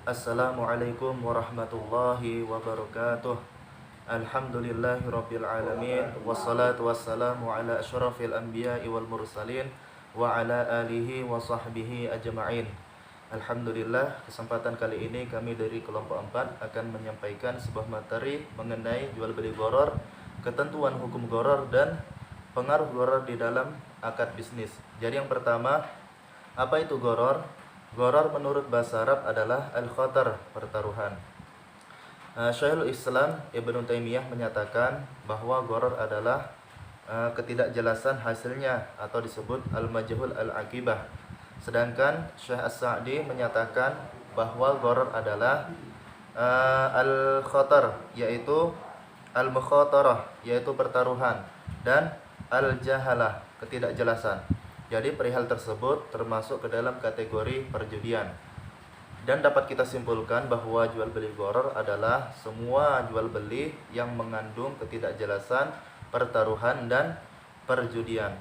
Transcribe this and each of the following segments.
Assalamualaikum warahmatullahi wabarakatuh. Alhamdulillahirabbil alamin wassalatu wassalamu ala asyrafil anbiya'i wal mursalin wa ala alihi wa sahbihi ajma'in. Alhamdulillah, kesempatan kali ini kami dari kelompok 4 akan menyampaikan sebuah materi mengenai jual beli gharar, ketentuan hukum gharar dan pengaruh gharar di dalam akad bisnis. Jadi yang pertama, apa itu gharar? Gharar menurut bahasa Arab adalah al-khatar, pertaruhan. Syekhul Islam Ibnu Taimiyah menyatakan bahwa gharar adalah ketidakjelasan hasilnya atau disebut al-majhul al-aqibah. Sedangkan Syekh As-Sa'di menyatakan bahwa gharar adalah al-khatar, yaitu al-mukhatarah, yaitu pertaruhan, dan al-jahalah, ketidakjelasan. Jadi perihal tersebut termasuk ke dalam kategori perjudian. Dan dapat kita simpulkan bahwa jual beli gharar adalah semua jual beli yang mengandung ketidakjelasan, pertaruhan, dan perjudian.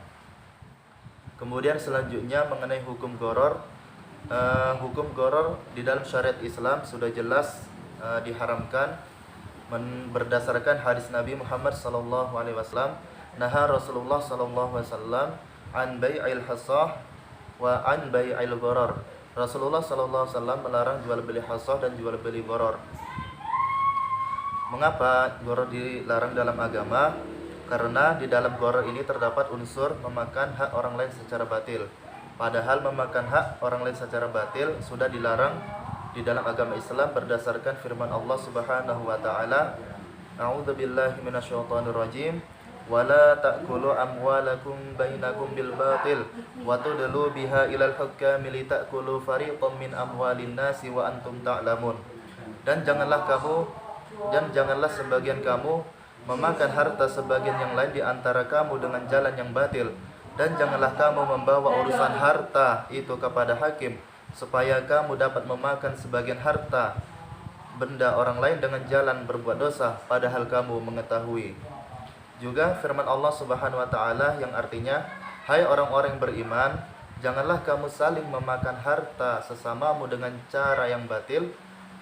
Kemudian selanjutnya mengenai hukum gharar. Hukum gharar di dalam syariat Islam sudah jelas diharamkan berdasarkan hadis Nabi Muhammad SAW. Naha Rasulullah SAW an bai'il hasah wa an bai'il gharar. Rasulullah SAW melarang jual beli hasah dan jual beli gharar. Mengapa gharar dilarang dalam agama? Karena di dalam gharar ini terdapat unsur memakan hak orang lain secara batil. Padahal memakan hak orang lain secara batil sudah dilarang di dalam agama Islam berdasarkan firman Allah Subhanahu wa taala, A'udzubillahi minasyaitonirrajim. Wala ta'kulu amwalakum bainakum bil batil wa tudlu biha ilal hukami litakulu fariqam min amwalin nasi wa antum ta'lamun. Dan janganlah sebagian kamu memakan harta sebagian yang lain di antara kamu dengan jalan yang batil, dan janganlah kamu membawa urusan harta itu kepada hakim supaya kamu dapat memakan sebagian harta benda orang lain dengan jalan berbuat dosa padahal kamu mengetahui. Juga firman Allah Subhanahu wa taala yang artinya, hai orang-orang yang beriman, janganlah kamu saling memakan harta sesamamu dengan cara yang batil,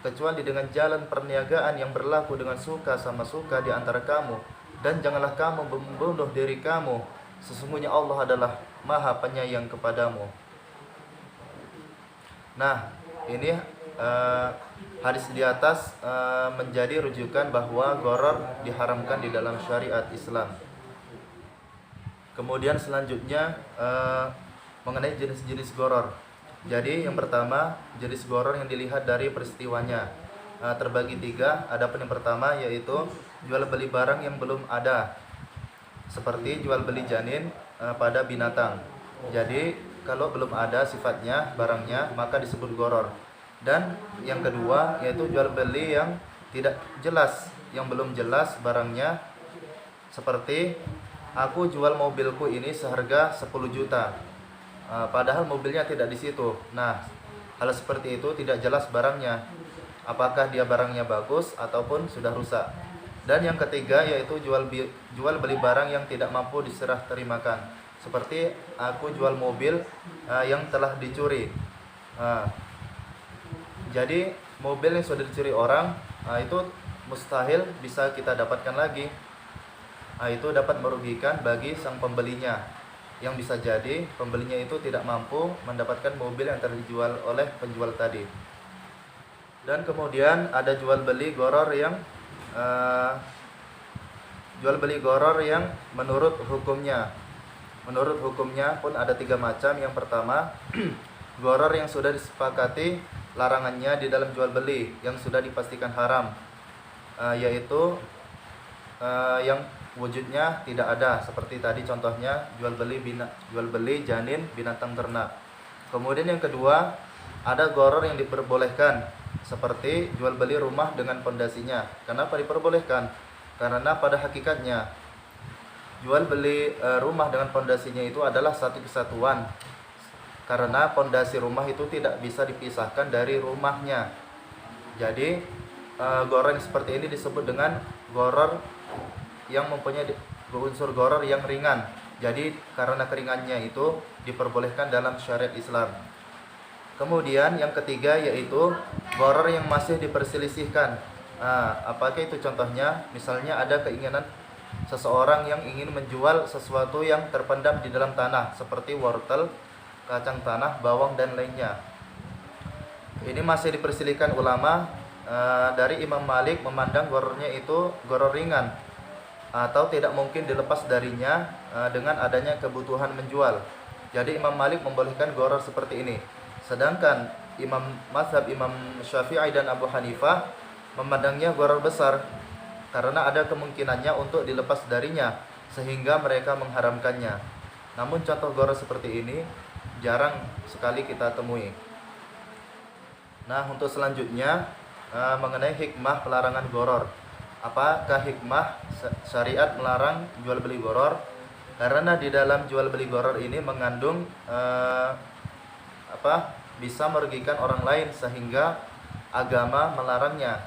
kecuali dengan jalan perniagaan yang berlaku dengan suka sama suka di antara kamu, dan janganlah kamu membunuh diri kamu, sesungguhnya Allah adalah Maha Penyayang kepadamu. Nah, ini hadis di atas menjadi rujukan bahwa gharar diharamkan di dalam syariat Islam. Kemudian selanjutnya mengenai jenis-jenis gharar. Jadi yang pertama, jenis gharar yang dilihat dari peristiwanya terbagi 3. Adapun yang pertama yaitu jual beli barang yang belum ada, seperti jual beli janin pada binatang. Jadi kalau belum ada sifatnya barangnya maka disebut gharar. Dan yang kedua yaitu jual beli yang tidak jelas, yang belum jelas barangnya, seperti aku jual mobilku ini seharga 10 juta, padahal mobilnya tidak di situ. Nah, hal seperti itu tidak jelas barangnya, apakah dia barangnya bagus ataupun sudah rusak. Dan yang ketiga yaitu jual beli barang yang tidak mampu diserah terimakan, seperti aku jual mobil yang telah dicuri. Jadi mobil yang sudah dicuri orang itu mustahil bisa kita dapatkan lagi. Itu dapat merugikan bagi sang pembelinya, yang bisa jadi pembelinya itu tidak mampu mendapatkan mobil yang telah dijual oleh penjual tadi. Dan kemudian ada jual beli gharar yang menurut hukumnya. Menurut hukumnya pun ada 3 macam. Yang pertama, gharar yang sudah disepakati larangannya di dalam jual beli yang sudah dipastikan haram, yaitu yang wujudnya tidak ada, seperti tadi contohnya jual beli janin binatang ternak. Kemudian yang kedua, ada gharar yang diperbolehkan, seperti jual beli rumah dengan pondasinya. Kenapa diperbolehkan? Karena pada hakikatnya jual beli rumah dengan pondasinya itu adalah satu kesatuan, karena pondasi rumah itu tidak bisa dipisahkan dari rumahnya. Jadi gharar seperti ini disebut dengan gharar yang mempunyai unsur gharar yang ringan. Jadi karena keringannya itu diperbolehkan dalam syariat Islam. Kemudian yang ketiga yaitu gharar yang masih diperselisihkan. Nah, apakah itu contohnya? Misalnya ada keinginan seseorang yang ingin menjual sesuatu yang terpendam di dalam tanah seperti wortel, kacang tanah, bawang dan lainnya. Ini masih diperselisihkan ulama. Dari Imam Malik memandang ghararnya itu gharar ringan atau tidak mungkin dilepas darinya dengan adanya kebutuhan menjual. Jadi Imam Malik membolehkan gharar seperti ini. Sedangkan mazhab Imam Syafi'i dan Abu Hanifah memandangnya gharar besar karena ada kemungkinannya untuk dilepas darinya sehingga mereka mengharamkannya. Namun contoh gharar seperti ini jarang sekali kita temui. Nah, untuk selanjutnya mengenai hikmah pelarangan gharar. Apakah hikmah syariat melarang jual beli gharar? Karena di dalam jual beli gharar ini mengandung bisa merugikan orang lain sehingga agama melarangnya.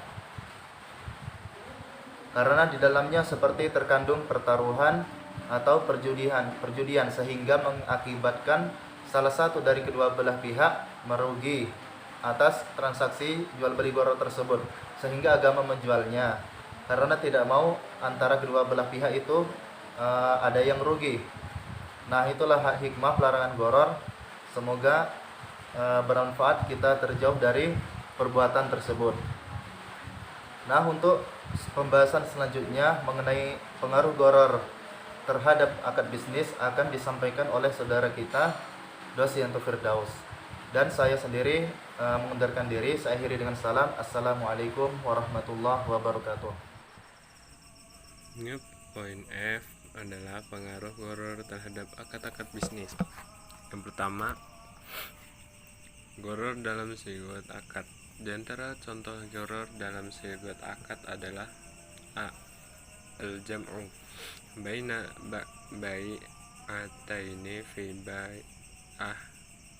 Karena di dalamnya seperti terkandung pertaruhan atau perjudian sehingga mengakibatkan salah satu dari kedua belah pihak merugi atas transaksi jual beli gharar tersebut sehingga agama menjualnya karena tidak mau antara kedua belah pihak itu ada yang rugi. Nah, itulah hikmah pelarangan gharar. Semoga bermanfaat, kita terjauh dari perbuatan tersebut. Nah, untuk pembahasan selanjutnya mengenai pengaruh gharar terhadap akad bisnis akan disampaikan oleh saudara kita Dosyanto Firdaus. Dan saya sendiri mengundurkan diri. Saya akhiri dengan salam. Assalamualaikum warahmatullahi wabarakatuh. Poin F adalah pengaruh gharar terhadap akad-akad bisnis. Yang pertama, gharar dalam sigat akad. Di antara contoh gharar dalam sigat akad adalah A. Al-jam'u baina bai'ataini fi bai'ah,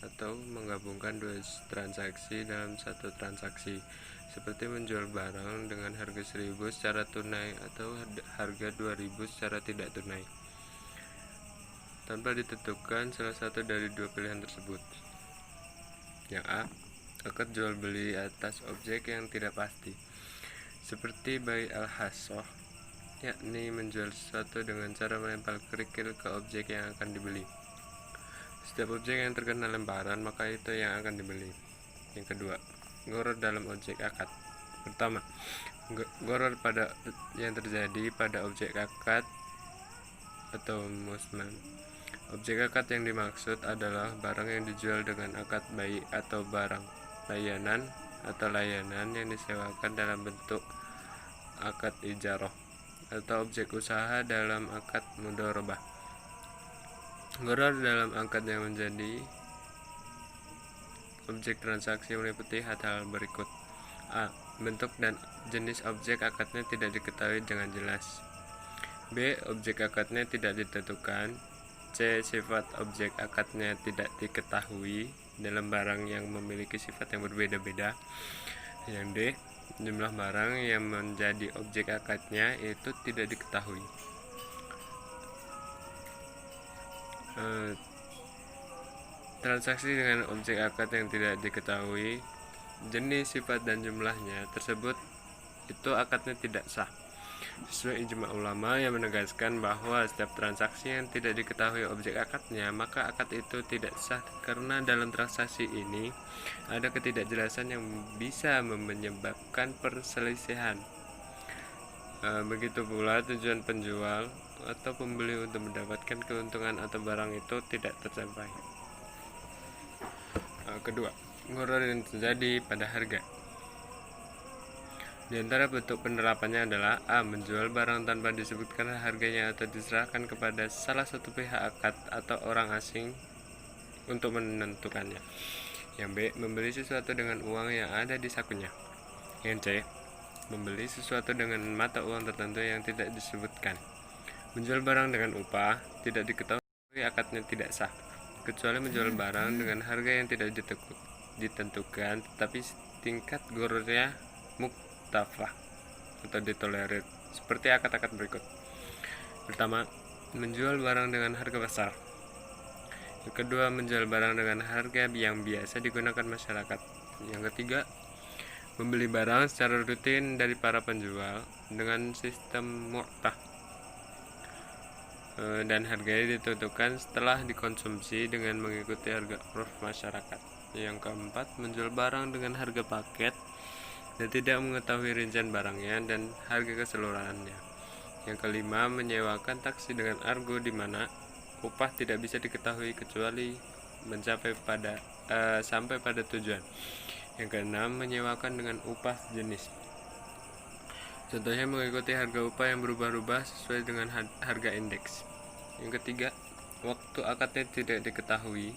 atau menggabungkan dua transaksi dalam satu transaksi, seperti menjual barang dengan harga 1.000 secara tunai atau harga 2.000 secara tidak tunai, tanpa ditentukan salah satu dari dua pilihan tersebut. Yang A. Akad jual beli atas objek yang tidak pasti, seperti bai al-hasoh, yakni menjual sesuatu dengan cara menempel kerikil ke objek yang akan dibeli. Setiap objek yang terkena lemparan, maka itu yang akan dibeli. Yang kedua, gharar dalam objek akad. Pertama, gharar yang terjadi pada objek akad atau musman. Objek akad yang dimaksud adalah barang yang dijual dengan akad bai atau barang layanan yang disewakan dalam bentuk akad ijarah, atau objek usaha dalam akad mudharabah. Gharar dalam akad yang menjadi objek transaksi meliputi hal-hal berikut. A. Bentuk dan jenis objek akadnya tidak diketahui dengan jelas. B. Objek akadnya tidak ditentukan. C. Sifat objek akadnya tidak diketahui dalam barang yang memiliki sifat yang berbeda-beda. Yang D. Jumlah barang yang menjadi objek akadnya itu tidak diketahui. Transaksi dengan objek akad yang tidak diketahui jenis, sifat, dan jumlahnya tersebut itu akadnya tidak sah. Sesuai ijma ulama yang menegaskan bahwa setiap transaksi yang tidak diketahui objek akadnya, maka akad itu tidak sah karena dalam transaksi ini ada ketidakjelasan yang bisa menyebabkan perselisihan. Begitu pula tujuan penjual atau pembeli untuk mendapatkan keuntungan atau barang itu tidak tercapai. Kedua, gharar yang terjadi pada harga. Di antara bentuk penerapannya adalah A. Menjual barang tanpa disebutkan harganya atau diserahkan kepada salah satu pihak akad atau orang asing untuk menentukannya. Yang B. Membeli sesuatu dengan uang yang ada di sakunya. Yang C. Membeli sesuatu dengan mata uang tertentu yang tidak disebutkan. Menjual barang dengan upah tidak diketahui akadnya tidak sah, kecuali menjual barang dengan harga yang tidak ditentukan tetapi tingkat ghararnya muktafah atau ditolerir, seperti akad-akad berikut. Pertama, menjual barang dengan harga pasar. Yang kedua, menjual barang dengan harga yang biasa digunakan masyarakat. Yang ketiga, membeli barang secara rutin dari para penjual dengan sistem mu'tah dan harganya ditentukan setelah dikonsumsi dengan mengikuti harga uruf masyarakat. Yang keempat, menjual barang dengan harga paket dan tidak mengetahui rincian barangnya dan harga keseluruhannya. Yang kelima, menyewakan taksi dengan argo di mana upah tidak bisa diketahui kecuali sampai pada tujuan. Yang keenam, menyewakan dengan upah jenis. Contohnya mengikuti harga upah yang berubah-ubah sesuai dengan harga indeks. Yang ketiga, waktu akadnya tidak diketahui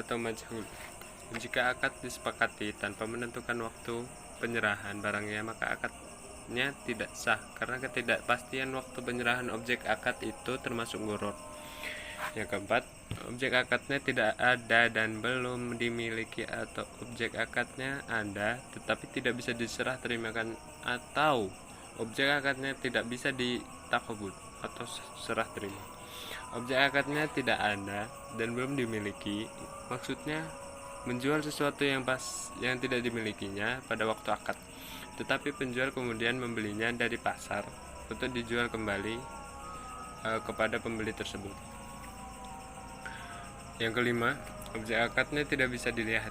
atau majhul. Jika akad disepakati tanpa menentukan waktu penyerahan barangnya, maka akadnya tidak sah karena ketidakpastian waktu penyerahan objek akad itu termasuk gharar. Yang keempat, objek akadnya tidak ada dan belum dimiliki, atau objek akadnya ada tetapi tidak bisa diserah terimakan, atau objek akadnya tidak bisa ditakobut atau serah terima. Objek akadnya tidak ada dan belum dimiliki, maksudnya menjual sesuatu yang tidak dimilikinya pada waktu akad, tetapi penjual kemudian membelinya dari pasar untuk dijual kembali kepada pembeli tersebut. Yang kelima, objek akadnya tidak bisa dilihat.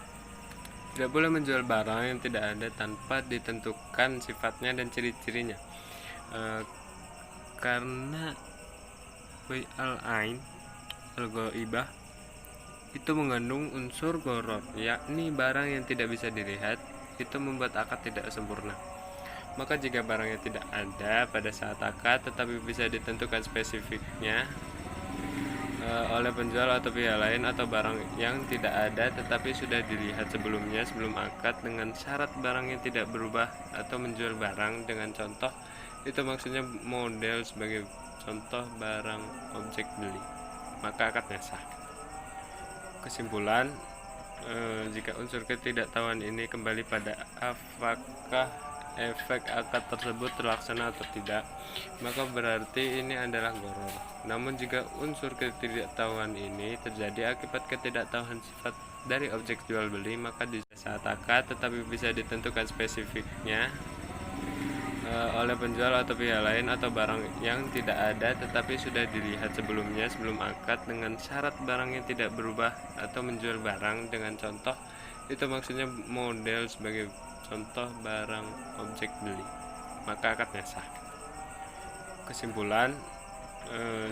Tidak boleh menjual barang yang tidak ada tanpa ditentukan sifatnya dan ciri-cirinya, karena bai al-ain al-ghaibah itu mengandung unsur gharar, yakni barang yang tidak bisa dilihat. Itu membuat akad tidak sempurna. Maka jika barangnya tidak ada pada saat akad tetapi bisa ditentukan spesifiknya oleh penjual atau pihak lain, atau barang yang tidak ada tetapi sudah dilihat sebelumnya sebelum akad dengan syarat barangnya tidak berubah, atau menjual barang dengan contoh, itu maksudnya model sebagai contoh barang objek beli, maka akadnya sah. Kesimpulan, jika unsur ketidaktahuan ini kembali pada apakah efek akad tersebut terlaksana atau tidak, maka berarti ini adalah gharar. Namun jika unsur ketidaktahuan ini terjadi akibat ketidaktahuan sifat dari objek jual beli, maka di saat akad tetapi bisa ditentukan spesifiknya oleh penjual atau pihak lain, atau barang yang tidak ada tetapi sudah dilihat sebelumnya sebelum akad dengan syarat barangnya tidak berubah, atau menjual barang dengan contoh, itu maksudnya model sebagai contoh barang objek beli, maka akadnya sah. Kesimpulan,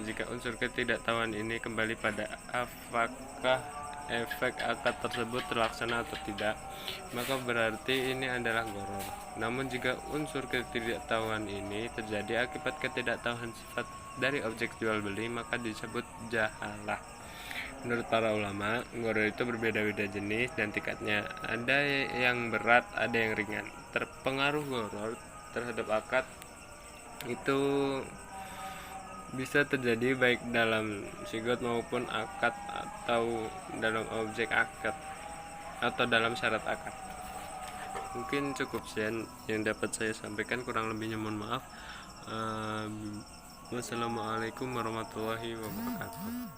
jika unsur ketidaktahuan ini kembali pada apakah efek akad tersebut terlaksana atau tidak, maka berarti ini adalah gharar. Namun jika unsur ketidaktahuan ini terjadi akibat ketidaktahuan sifat dari objek jual beli, maka disebut jahalah. Menurut para ulama, gharar itu berbeda-beda jenis dan tingkatnya. Ada yang berat, ada yang ringan. Terpengaruh gharar terhadap akad itu bisa terjadi baik dalam sigot maupun akad, atau dalam objek akad, atau dalam syarat akad. Mungkin cukup sekian yang dapat saya sampaikan, kurang lebihnya mohon maaf. Wassalamualaikum warahmatullahi wabarakatuh.